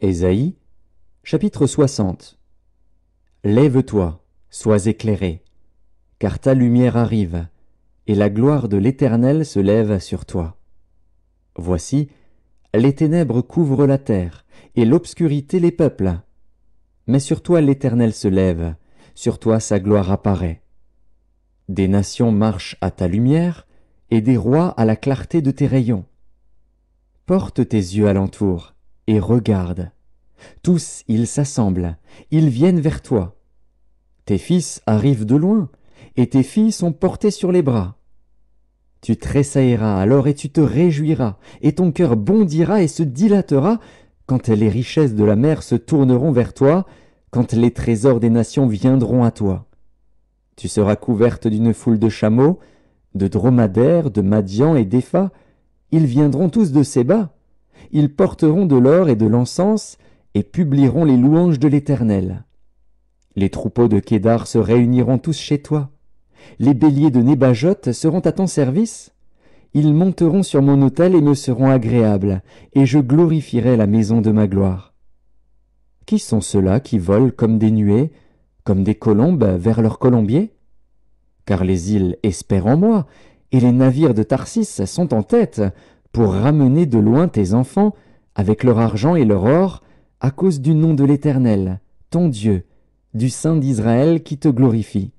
Ésaïe, chapitre 60. Lève-toi, sois éclairé, car ta lumière arrive, et la gloire de l'Éternel se lève sur toi. Voici, les ténèbres couvrent la terre, et l'obscurité les peuples. Mais sur toi l'Éternel se lève, sur toi sa gloire apparaît. Des nations marchent à ta lumière, et des rois à la clarté de tes rayons. Porte tes yeux alentour, et regarde. Tous ils s'assemblent, ils viennent vers toi. Tes fils arrivent de loin, et tes filles sont portées sur les bras. Tu tressailleras alors et tu te réjouiras, et ton cœur bondira et se dilatera, quand les richesses de la mer se tourneront vers toi, quand les trésors des nations viendront à toi. Tu seras couverte d'une foule de chameaux, de dromadaires, de Madian et d'Épha. Ils viendront tous de Séba. Ils porteront de l'or et de l'encens, et publieront les louanges de l'Éternel. Les troupeaux de Kédar se réuniront tous chez toi. Les béliers de Nébajoth seront à ton service. Ils monteront sur mon autel et me seront agréables, et je glorifierai la maison de ma gloire. Qui sont ceux-là qui volent comme des nuées, comme des colombes vers leur colombier? Car les îles espèrent en moi, et les navires de Tarsis sont en tête, pour ramener de loin tes enfants, avec leur argent et leur or, à cause du nom de l'Éternel, ton Dieu, du Saint d'Israël qui te glorifie.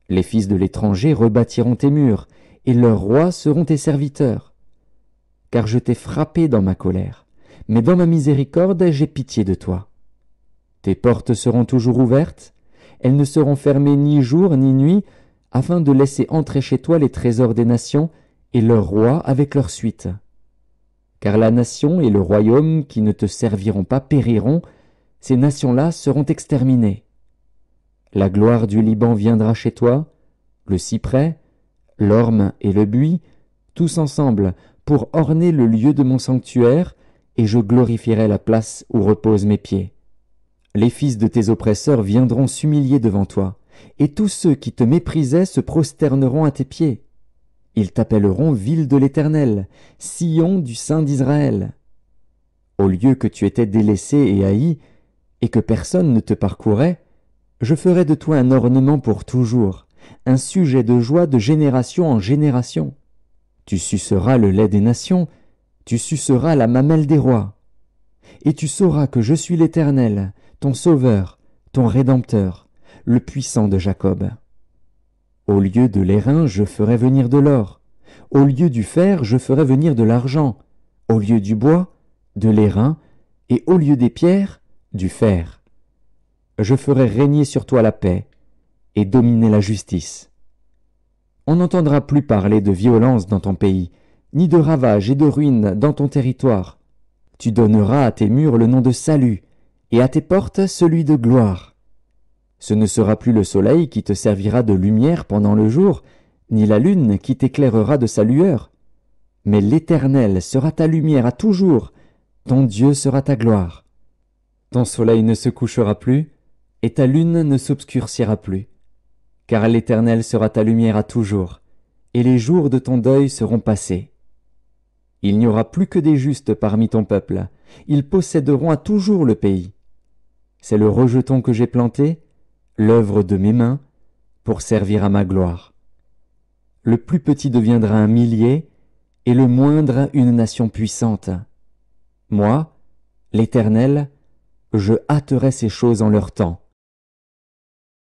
Les fils de l'étranger rebâtiront tes murs, et leurs rois seront tes serviteurs. Car je t'ai frappé dans ma colère, mais dans ma miséricorde j'ai pitié de toi. Tes portes seront toujours ouvertes, elles ne seront fermées ni jour ni nuit, afin de laisser entrer chez toi les trésors des nations, et leurs rois avec leur suite. Car la nation et le royaume qui ne te serviront pas périront, ces nations-là seront exterminées. La gloire du Liban viendra chez toi, le cyprès, l'orme et le buis, tous ensemble, pour orner le lieu de mon sanctuaire, et je glorifierai la place où reposent mes pieds. Les fils de tes oppresseurs viendront s'humilier devant toi, et tous ceux qui te méprisaient se prosterneront à tes pieds. Ils t'appelleront ville de l'Éternel, Sion du Saint d'Israël. Au lieu que tu étais délaissé et haï, et que personne ne te parcourait, je ferai de toi un ornement pour toujours, un sujet de joie de génération en génération. Tu suceras le lait des nations, tu suceras la mamelle des rois. Et tu sauras que je suis l'Éternel, ton Sauveur, ton Rédempteur, le puissant de Jacob. Au lieu de l'airain, je ferai venir de l'or. Au lieu du fer, je ferai venir de l'argent. Au lieu du bois, de l'airain, et au lieu des pierres, du fer. Je ferai régner sur toi la paix, et dominer la justice. On n'entendra plus parler de violence dans ton pays, ni de ravages et de ruines dans ton territoire. Tu donneras à tes murs le nom de salut, et à tes portes celui de gloire. Ce ne sera plus le soleil qui te servira de lumière pendant le jour, ni la lune qui t'éclairera de sa lueur. Mais l'Éternel sera ta lumière à toujours, ton Dieu sera ta gloire. Ton soleil ne se couchera plus, et ta lune ne s'obscurcira plus. Car l'Éternel sera ta lumière à toujours, et les jours de ton deuil seront passés. Il n'y aura plus que des justes parmi ton peuple, ils posséderont à toujours le pays. C'est le rejeton que j'ai planté, l'œuvre de mes mains, pour servir à ma gloire. Le plus petit deviendra un millier, et le moindre une nation puissante. Moi, l'Éternel, je hâterai ces choses en leur temps.